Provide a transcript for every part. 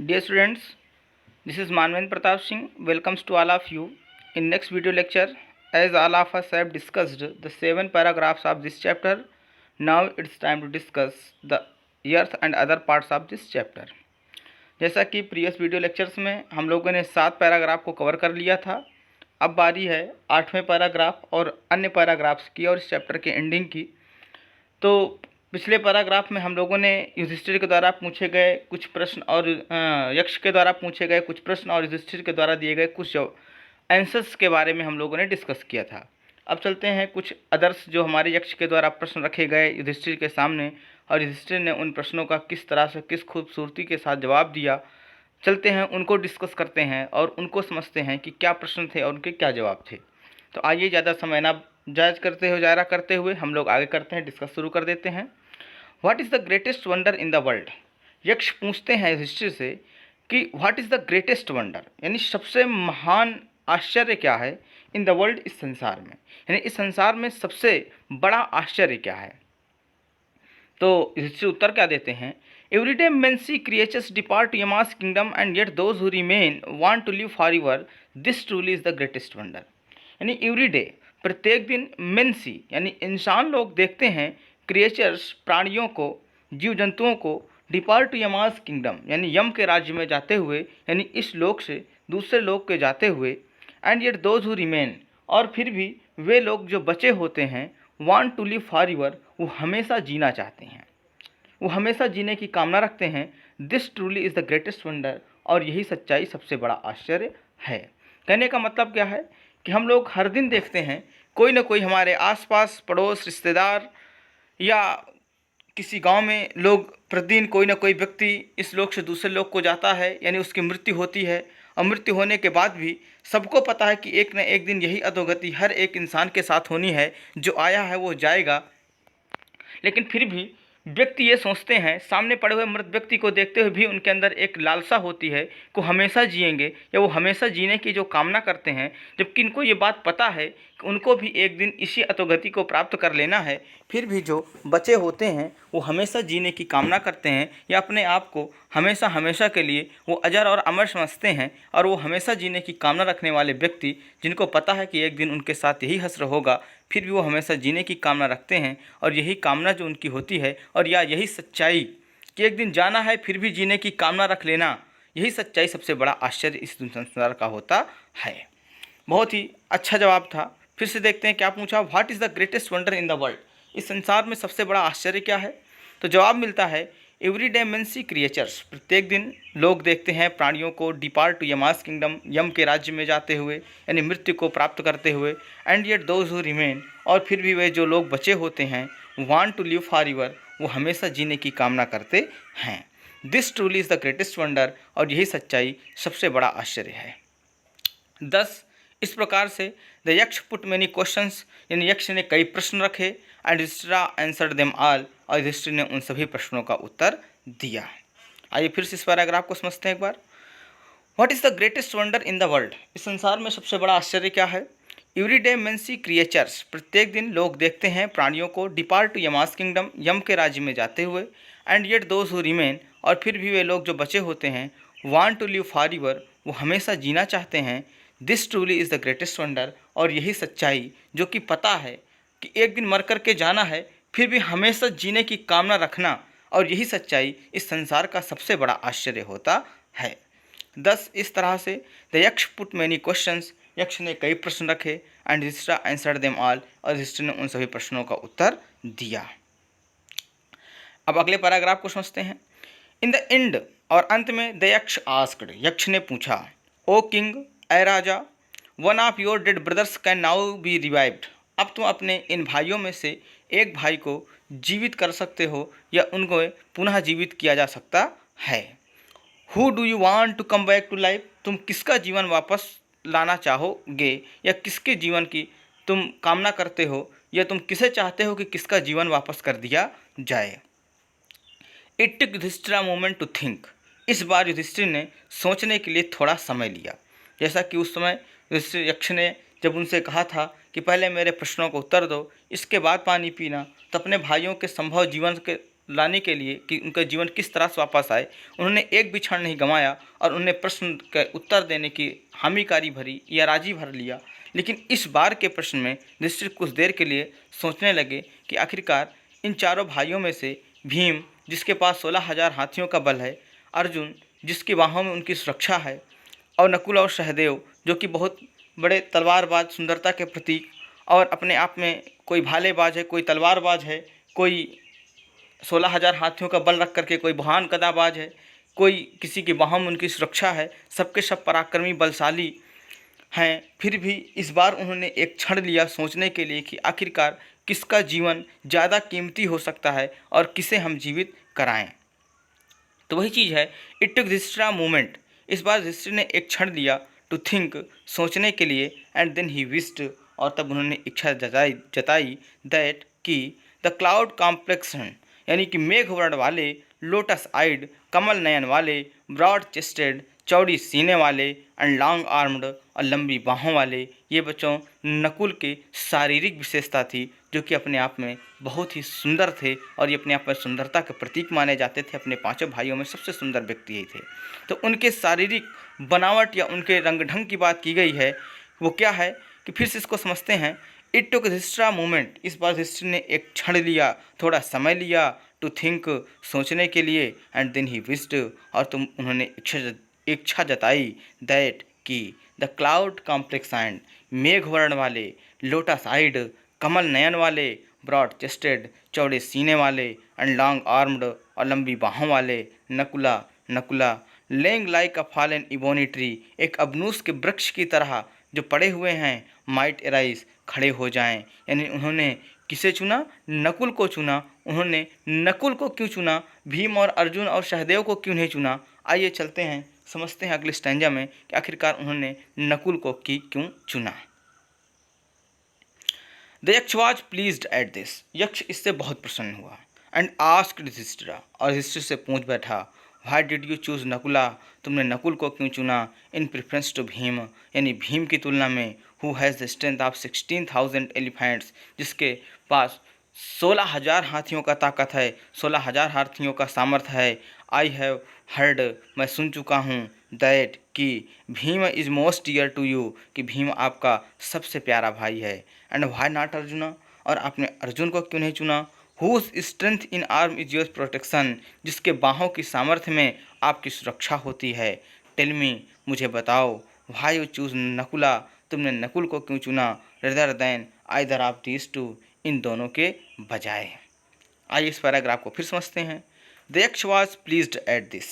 Dear students, this is Manvendra Pratap Singh. Welcomes to all of you. In next video lecture, as all of us have discussed the 7 paragraphs of this chapter, now it's time to discuss the earth and other parts of this chapter. जैसा कि previous video lectures में हम लोगों ने 7 paragraph को cover कर लिया था, अब बारी है 8वें पैराग्राफ और अन्य पैराग्राफ्स की और इस चैप्टर के एंडिंग की। तो पिछले पैराग्राफ में हम लोगों ने युधिष्ठिर के द्वारा पूछे गए कुछ प्रश्न और यक्ष के द्वारा पूछे गए कुछ प्रश्न और युधिष्ठिर के द्वारा दिए गए कुछ आंसर्स के बारे में हम लोगों ने डिस्कस किया था। अब चलते हैं कुछ अदर्स जो हमारे यक्ष के द्वारा प्रश्न रखे गए युधिष्ठिर के सामने और युधिष्ठिर ने उन प्रश्नों का किस तरह से किस खूबसूरती के साथ जवाब दिया। चलते हैं उनको डिस्कस करते हैं और उनको समझते हैं कि क्या प्रश्न थे और उनके क्या जवाब थे। तो आइए ज़्यादा समय ना जायरा करते हुए हम लोग आगे करते हैं, डिस्कस शुरू कर देते हैं। What is the greatest wonder in the world? यक्ष पूछते हैं युधिष्ठिर से कि what is the greatest wonder, यानी सबसे महान आश्चर्य क्या है इन द वर्ल्ड, इस संसार में, यानी इस संसार में सबसे बड़ा आश्चर्य क्या है। तो युधिष्ठिर उत्तर क्या देते हैं? Every day men see creatures depart to Yama's kingdom and yet those who remain want to live forever. This truly is the greatest wonder. यानी एवरी डे, प्रत्येक दिन, men see यानी इंसान लोग देखते हैं, क्रिएचर्स प्राणियों को, जीव जंतुओं को, डिपार्ट टू यमास किंगडम यानी यम के राज्य में जाते हुए, यानी इस लोक से दूसरे लोक के जाते हुए, and yet those who remain और फिर भी वे लोग जो बचे होते हैं, वांट टू लिव फॉरएवर वो हमेशा जीना चाहते हैं, वो हमेशा जीने की कामना रखते हैं। This truly is the greatest wonder, और यही सच्चाई सबसे बड़ा आश्चर्य है। कहने का मतलब क्या है कि हम लोग हर दिन देखते हैं कोई ना कोई हमारे आसपास पड़ोस रिश्तेदार या किसी गांव में लोग प्रतिदिन कोई ना कोई व्यक्ति इस लोक से दूसरे लोक को जाता है, यानी उसकी मृत्यु होती है। और मृत्यु होने के बाद भी सबको पता है कि एक न एक दिन यही अधोगति हर एक इंसान के साथ होनी है, जो आया है वो जाएगा। लेकिन फिर भी व्यक्ति ये सोचते हैं, सामने पड़े हुए मृत व्यक्ति को देखते हुए भी उनके अंदर एक लालसा होती है कि हमेशा जिएंगे या वो हमेशा जीने की जो कामना करते हैं, जबकि इनको ये बात पता है कि उनको भी एक दिन इसी अधोगति को प्राप्त कर लेना है। फिर भी जो बचे होते हैं वो हमेशा जीने की कामना करते हैं या अपने आप को हमेशा हमेशा के लिए वो अजर और अमर समझते हैं। और वो हमेशा जीने की कामना रखने वाले व्यक्ति, जिनको पता है कि एक दिन उनके साथ यही हश्र होगा, फिर भी वो हमेशा जीने की कामना रखते हैं। और यही कामना जो उनकी होती है और या यही सच्चाई कि एक दिन जाना है फिर भी जीने की कामना रख लेना, यही सच्चाई सबसे बड़ा आश्चर्य इस संसार का होता है। बहुत ही अच्छा जवाब था। फिर से देखते हैं क्या पूछा, what is the greatest wonder in the world, इस संसार में सबसे बड़ा आश्चर्य क्या है। तो जवाब मिलता है every day men see creatures, प्रत्येक दिन लोग देखते हैं प्राणियों को, depart to Yama's kingdom Yama के राज्य में जाते हुए यानी मृत्यु को प्राप्त करते हुए, and yet those who remain और फिर भी वे जो लोग बचे होते हैं, वांट टू लिव फॉरएवर वो हमेशा जीने की कामना करते हैं। This truly is the greatest wonder, और यही सच्चाई सबसे बड़ा आश्चर्य है। 10 इस प्रकार से द यक्ष पुट मेनी क्वेश्चंस, यानी यक्ष ने कई प्रश्न रखे, and Yudhishthir answered them all, और युधिष्ठिर ने उन सभी प्रश्नों का उत्तर दिया। आइए फिर से इस पैराग्राफ को समझते हैं एक बार। What is the greatest wonder in the world, इस संसार में सबसे बड़ा आश्चर्य क्या है। Every day men see creatures, प्रत्येक दिन लोग देखते हैं प्राणियों को, depart to Yama's kingdom Yama के राज्य में जाते हुए, and yet those who remain और फिर भी वे लोग जो बचे होते हैं, वांट टू लिव फॉरएवर वो हमेशा जीना चाहते हैं। This truly is the greatest wonder, और यही सच्चाई जो कि पता है कि एक दिन मर कर के जाना है, फिर भी हमेशा जीने की कामना रखना, और यही सच्चाई इस संसार का सबसे बड़ा आश्चर्य होता है। 10 इस तरह से द यक्ष पुट मैनी क्वेश्चंस, यक्ष ने कई प्रश्न रखे, and Yudhishthir answered them all, और युधिष्ठिर ने उन सभी प्रश्नों का उत्तर दिया। अब अगले पैराग्राफ को समझते हैं। इन द एंड, और अंत में द यक्ष आस्क्ड, यक्ष ने पूछा, ओ किंग, ए राजा, one of your dead brothers can now be revived, अब तुम अपने इन भाइयों में से एक भाई को जीवित कर सकते हो या उनको पुनः जीवित किया जा सकता है। Who do you want to come back to life, तुम किसका जीवन वापस लाना चाहोगे या किसके जीवन की तुम कामना करते हो, या तुम किसे चाहते हो कि किसका जीवन वापस कर दिया जाए। It took Yudhishthir moment to think, इस बार युधिष्ठिर ने सोचने के लिए थोड़ा समय लिया। जैसा कि उस समय युधिष्ठिर यक्ष ने जब उनसे कहा था कि पहले मेरे प्रश्नों को उत्तर दो, इसके बाद पानी पीना, तो अपने भाइयों के संभव जीवन के लाने के लिए कि उनका जीवन किस तरह से वापस आए, उन्होंने एक भी क्षण नहीं गंवाया और उन्होंने प्रश्न का उत्तर देने की हामीकारी भरी या राजी भर लिया। लेकिन इस बार के प्रश्न में युधिष्ठिर कुछ देर के लिए सोचने लगे कि आखिरकार इन चारों भाइयों में से भीम, जिसके पास 16,000 हाथियों का बल है, अर्जुन, जिसकी बाहों में उनकी सुरक्षा है, और नकुल और सहदेव, जो कि बहुत बड़े तलवारबाज, सुंदरता के प्रतीक और अपने आप में कोई भालेबाज है, कोई तलवारबाज है, कोई 16,000 हाथियों का बल रख करके कोई महान गदाबाज है, कोई किसी की बाहों में उनकी सुरक्षा है, सबके सब पराक्रमी बलशाली हैं। फिर भी इस बार उन्होंने एक क्षण लिया सोचने के लिए कि आखिरकार किसका जीवन ज़्यादा कीमती हो सकता है और किसे हम जीवित कराएं। तो वही चीज़ है, इट टुक युधिष्ठिर मोमेंट। इस बार युधिष्ठिर ने एक क्षण लिया टू थिंक, सोचने के लिए, एंड देन ही विस्ड, और तब उन्होंने इच्छा जताई दैट कि द क्लाउड कॉम्प्लेक्सन, यानी कि मेघ वर्ण वाले, लोटस आइड, कमल नयन वाले, ब्रॉड चेस्टेड, चौड़ी सीने वाले, एंड लॉन्ग आर्म्ड, और लंबी बाहों वाले, ये बच्चों नकुल की शारीरिक विशेषता थी, जो कि अपने आप में बहुत ही सुंदर थे और ये अपने आप में सुंदरता के प्रतीक माने जाते थे। अपने पांचों भाइयों में सबसे सुंदर व्यक्ति यही थे। तो उनके शारीरिक बनावट या उनके रंग ढंग की बात की गई है, वो क्या है कि फिर से इसको समझते हैं। इट टुक युधिष्ठिर मोमेंट, इस बार युधिष्ठिर ने एक क्षण लिया, थोड़ा समय लिया टू थिंक, सोचने के लिए, एंड देन ही विस्ड, और तुम उन्होंने इच्छा जताई दैट कि द क्लाउड कॉम्प्लेक्साइंड, मेघ वर्ण वाले, लोटस आइड, कमल नयन वाले, ब्रॉड चेस्टेड, चौड़े सीने वाले, एंड लॉन्ग आर्म्ड, और लंबी बाहों वाले, नकुला लेंग like a fallen ebony tree, एक अबनूस के वृक्ष की तरह जो पड़े हुए हैं, माइट एराइज, खड़े हो जाएं। यानी उन्होंने किसे चुना? नकुल को चुना। उन्होंने नकुल को क्यों चुना? भीम और अर्जुन और सहदेव को क्यों नहीं चुना? आइए चलते हैं, समझते हैं अगले स्टैंजा में कि आखिरकार उन्होंने नकुल को क्यों चुना। The Yaksha was pleased at this, यक्ष इससे बहुत प्रसन्न हुआ, एंड आस्क्ड युधिष्ठिर, और युधिष्ठिर से पूछ बैठा, why did you choose Nakula, तुमने नकुल को क्यों चुना, इन प्रेफरेंस टू भीम, यानी भीम की तुलना में, who has the strength of 16,000 elephants, जिसके पास 16,000 हाथियों का ताकत है, 16,000 हाथियों का सामर्थ्य है। आई हैव हर्ड, मैं सुन चुका हूँ, दैट कि Bhim is most dear to you, कि भीम आपका सबसे प्यारा भाई है। एंड व्हाई नॉट अर्जुना, और आपने अर्जुन को क्यों नहीं चुना। Whose strength in arm is your protection, जिसके बाहों की सामर्थ्य में आपकी सुरक्षा होती है। टेल मी, मुझे बताओ, व्हाई यू चूज नकुला, तुमने नकुल को क्यों चुना, rather than either of these two, इन दोनों के बजाय। आइए इस पैराग्राफ को फिर समझते हैं। The Yaksha was pleased at this,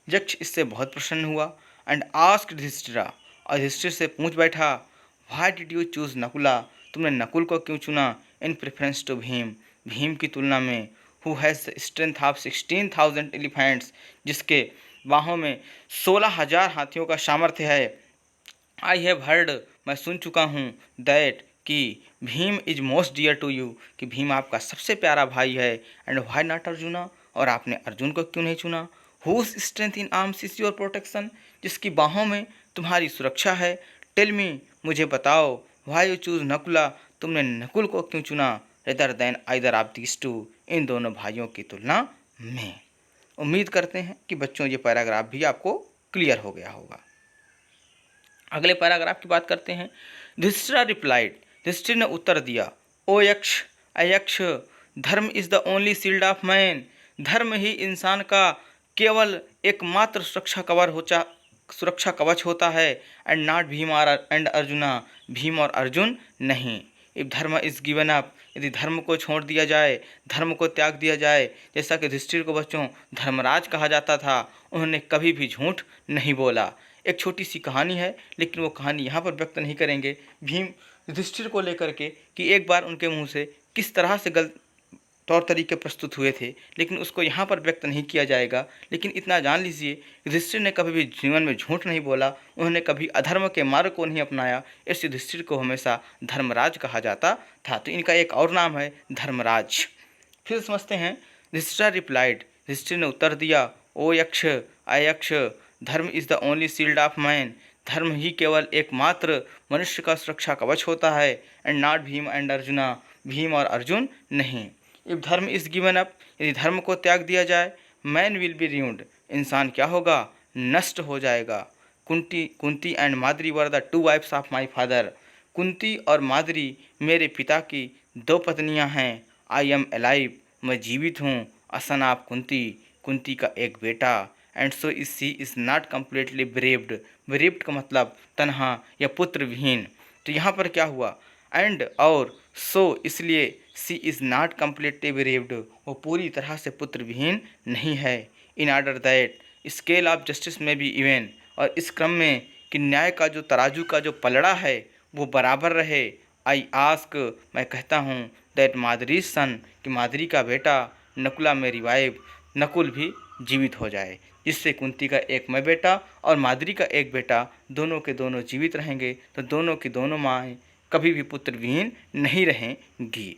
यक्ष इससे बहुत प्रसन्न हुआ, एंड आस्क्ड युधिष्ठिर, और युधिष्ठिर से पूछ बैठा, why did you choose Nakula, तुमने नकुल को क्यों चुना, इन प्रेफरेंस टू भीम, भीम की तुलना में, who has the strength of 16,000 elephants, जिसके बाहों में 16,000 हाथियों का सामर्थ्य है। आई हैव हर्ड, मैं सुन चुका हूँ, दैट कि Bhim is most dear to you, कि भीम आपका सबसे प्यारा भाई है। एंड व्हाई नॉट अर्जुना, और आपने अर्जुन को क्यों नहीं चुना। Whose strength in arms is your protection, जिसकी बाहों में तुम्हारी सुरक्षा है। टेल मी, मुझे बताओ, व्हाई यू चूज नकुला, तुमने नकुल को क्यों चुना, rather than either of these two, इन दोनों भाइयों की तुलना में। उम्मीद करते हैं कि बच्चों ये पैराग्राफ भी आपको क्लियर हो गया होगा। अगले पैराग्राफ की बात करते हैं। युधिष्ठिर रिप्लाइड, युधिष्ठिर ने उत्तर दिया, ओ यक्ष, अयक्ष, धर्म is the only shield of man, धर्म ही इंसान का केवल एकमात्र सुरक्षा कवच होता है। And not Bhim and arjuna, Bhim और अर्जुन नहीं। इफ धर्म इज गिवन अप, यदि धर्म को छोड़ दिया जाए, धर्म को त्याग दिया जाए, जैसा कि युधिष्ठिर को बच्चों धर्मराज कहा जाता था, उन्होंने कभी भी झूठ नहीं बोला। एक छोटी सी कहानी है, लेकिन वो कहानी यहाँ पर व्यक्त नहीं करेंगे भीम युधिष्ठिर को लेकर के कि एक बार उनके मुंह से किस तरह से गलत तौर तरीके प्रस्तुत हुए थे, लेकिन उसको यहाँ पर व्यक्त नहीं किया जाएगा। लेकिन इतना जान लीजिए, युधिष्ठिर ने कभी भी जीवन में झूठ नहीं बोला, उन्होंने कभी अधर्म के मार्ग को नहीं अपनाया। इस युधिष्ठिर को हमेशा धर्मराज कहा जाता था। तो इनका एक और नाम है धर्मराज। फिर समझते हैं। युधिष्ठिर रिप्लाइड, युधिष्ठिर ने उत्तर दिया, ओ यक्ष, अयक्ष, धर्म is the only shield of man, धर्म ही केवल एकमात्र मनुष्य का सुरक्षा कवच होता है। And not Bhim and arjuna, Bhim और अर्जुन नहीं। इफ धर्म इज गिवन अप, यदि धर्म को त्याग दिया जाए, मैन विल बी रूइंड, इंसान क्या होगा, नष्ट हो जाएगा। Kunti and Madri were the two wives of my father, Kunti और माद्री मेरे पिता की दो पत्नियां हैं। आई एम अलाइव, मैं जीवित हूँ। असन ऑफ कुंती, कुंती का एक बेटा। And so is she is not completely bereaved, bereaved का मतलब तन्हा या पुत्र विहीन। तो यहाँ पर क्या हुआ, एंड और सो इसलिए सी इज़ नॉट कम्प्लीटली ब्रेव्ड, वो पूरी तरह से पुत्र विहीन नहीं है। In order that scale of justice में भी इवन, और इस क्रम में कि न्याय का जो तराजू का जो पलड़ा है वो बराबर रहे। आई आस्क, मैं कहता हूँ, दैट मादरी सन, कि मादरी का बेटा, नकुला मेरी वाइफ, नकुल भी जीवित हो जाए, जिससे कुंती का एक मैं बेटा और मादरी का एक बेटा दोनों के दोनों जीवित रहेंगे, तो दोनों की दोनों माएँ कभी भी पुत्र विहीन नहीं रहेंगी।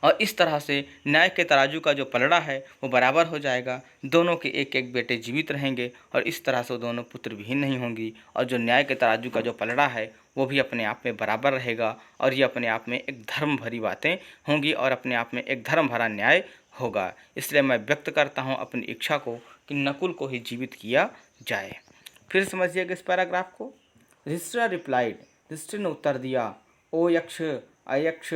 और इस तरह से न्याय के तराजू का जो पलड़ा है वो बराबर हो जाएगा, दोनों के एक एक बेटे जीवित रहेंगे और इस तरह से दोनों पुत्र विहीन नहीं होंगी। और जो न्याय के तराजू का जो पलड़ा है वो भी अपने आप में बराबर रहेगा और ये अपने आप में एक धर्म भरी बातें होंगी और अपने आप में एक धर्म भरा न्याय होगा। इसलिए मैं व्यक्त करता हूँ अपनी इच्छा को कि नकुल को ही जीवित किया जाए। फिर समझिएगा इस पैराग्राफ को। युधिष्ठिर रिप्लाइड, युधिष्ठिर ने उत्तर दिया, ओ यक्ष अयक्ष,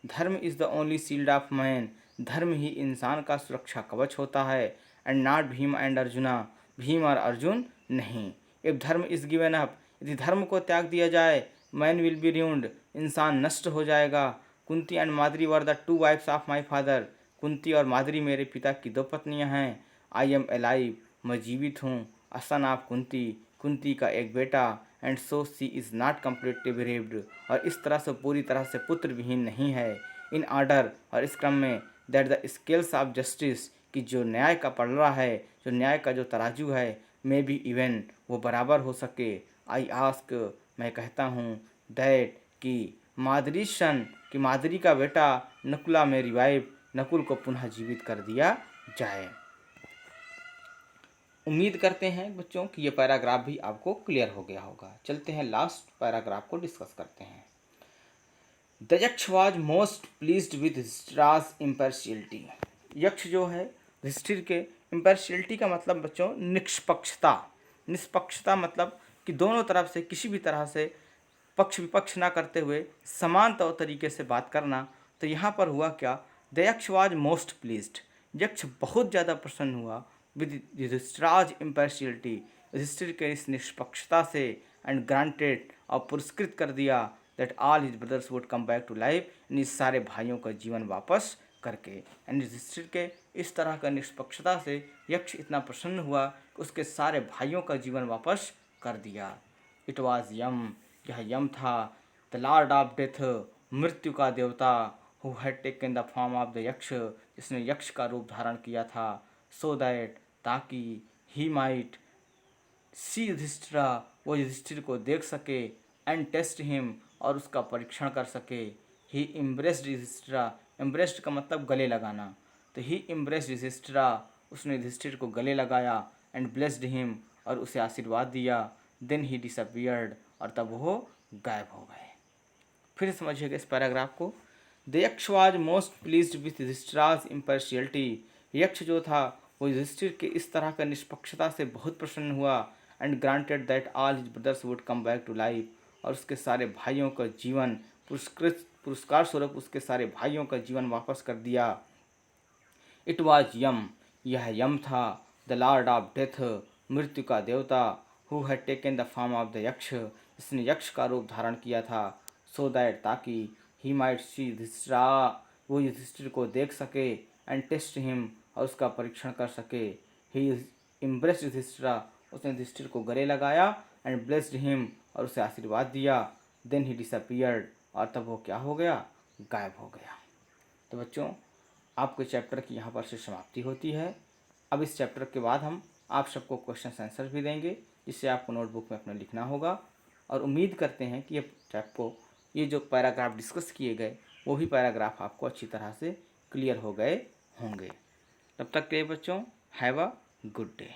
धर्म is the only shield of man, धर्म ही इंसान का सुरक्षा कवच होता है। And not Bhim and arjuna, Bhim और अर्जुन नहीं। इफ धर्म इज़ गिवन अप, यदि धर्म को त्याग दिया जाए, मैन विल बी रूइंड, इंसान नष्ट हो जाएगा। Kunti and Madri were the two wives of my father, Kunti और माद्री मेरे पिता की दो पत्नियां हैं। आई एम अलाइव, मैं जीवित हूँ। A son of Kunti, Kunti का एक बेटा। And so she is not completely bereaved, और इस तरह से पूरी तरह से पुत्र विहीन नहीं है। इन ऑर्डर, और इस क्रम में, that the scales of justice, कि जो न्याय का पलड़ा है, जो न्याय का जो तराजू है, मे बी इवन, वो बराबर हो सके। आई आस्क, मैं कहता हूँ, दैट, कि मादरी सन, कि मादरी का बेटा, नकुला मेरी वाइफ, नकुल को पुनः जीवित कर दिया जाए। उम्मीद करते हैं बच्चों कि ये पैराग्राफ भी आपको क्लियर हो गया होगा। चलते हैं लास्ट पैराग्राफ को डिस्कस करते हैं। The Yaksha was most pleased with Yudhishthira's impartiality, Yaksha जो है हिस्ट्री के, इम्पार्शियलिटी का मतलब बच्चों निष्पक्षता, निष्पक्षता मतलब कि दोनों तरफ से किसी भी तरह से पक्ष विपक्ष ना करते हुए समान तौर तरीके से बात करना। तो यहाँ पर हुआ क्या, the Yaksha was most pleased, यक्ष बहुत ज़्यादा प्रसन्न हुआ विद युधिष्ठिराज इम्पार्शियलिटी, युधिष्ठिर के इस निष्पक्षता से, एंड ग्रांटेड, और पुरस्कृत कर दिया, that all his brothers would come back to life, इन सारे भाइयों का जीवन वापस करके। एंड युधिष्ठिर के इस तरह का निष्पक्षता से यक्ष इतना प्रसन्न हुआ कि उसके सारे भाइयों का जीवन वापस कर दिया। इट वॉज यम, यह यम था, द लॉर्ड ऑफ डेथ, मृत्यु का देवता, who had taken the form of the यक्ष, जिसने यक्ष का रूप धारण किया था। सो दैट, ताकि, ही माइट सी युधिष्ठिरा, वो युधिष्ठिर को देख सके, एंड टेस्ट हिम, और उसका परीक्षण कर सके। ही इम्ब्रेस्ड युधिष्ठिरा, इम्ब्रेस्ड का मतलब गले लगाना, तो ही इम्ब्रेस्ड युधिष्ठिरा, उसने युधिष्ठिर को गले लगाया, एंड ब्लेस्ड हिम, और उसे आशीर्वाद दिया। देन ही डिसअपियर्ड, और तब वो गायब हो गए। फिर समझिएगा इस पैराग्राफ को। The Yaksha was most pleased with Yudhishthira's impartiality, Yaksha जो था वो युधिष्ठिर के इस तरह का निष्पक्षता से बहुत प्रसन्न हुआ। And granted that all his brothers would come back to life, और उसके सारे भाइयों का जीवन पुरस्कार स्वरूप उसके सारे भाइयों का जीवन वापस कर दिया। इट वॉज यम, यह यम था, द लॉर्ड ऑफ डेथ, मृत्यु का देवता, who had taken the form of the यक्ष, इसने यक्ष का रूप धारण किया था। सो दैट, ताकि, ही माइट सी युधिष्ठिरा, वो युधिष्ठिर को देख सके, एंड टेस्ट हिम, और उसका परीक्षण कर सके। ही इम्प्रेस्ड युधिष्ठिरा, उसने युधिष्ठिर को गले लगाया, एंड ब्लेस्ड हिम, और उसे आशीर्वाद दिया। देन ही डिसअपियर्ड, और तब वो क्या हो गया, गायब हो गया। तो बच्चों, आपके चैप्टर की यहाँ पर से समाप्ति होती है। अब इस चैप्टर के बाद हम आप सबको क्वेश्चन आंसर भी देंगे, जिससे आपको नोटबुक में अपना लिखना होगा। और उम्मीद करते हैं कि ये जो पैराग्राफ डिस्कस किए गए वो भी पैराग्राफ आपको अच्छी तरह से क्लियर हो गए होंगे। तब तक के लिए बच्चों, हैव अ गुड डे।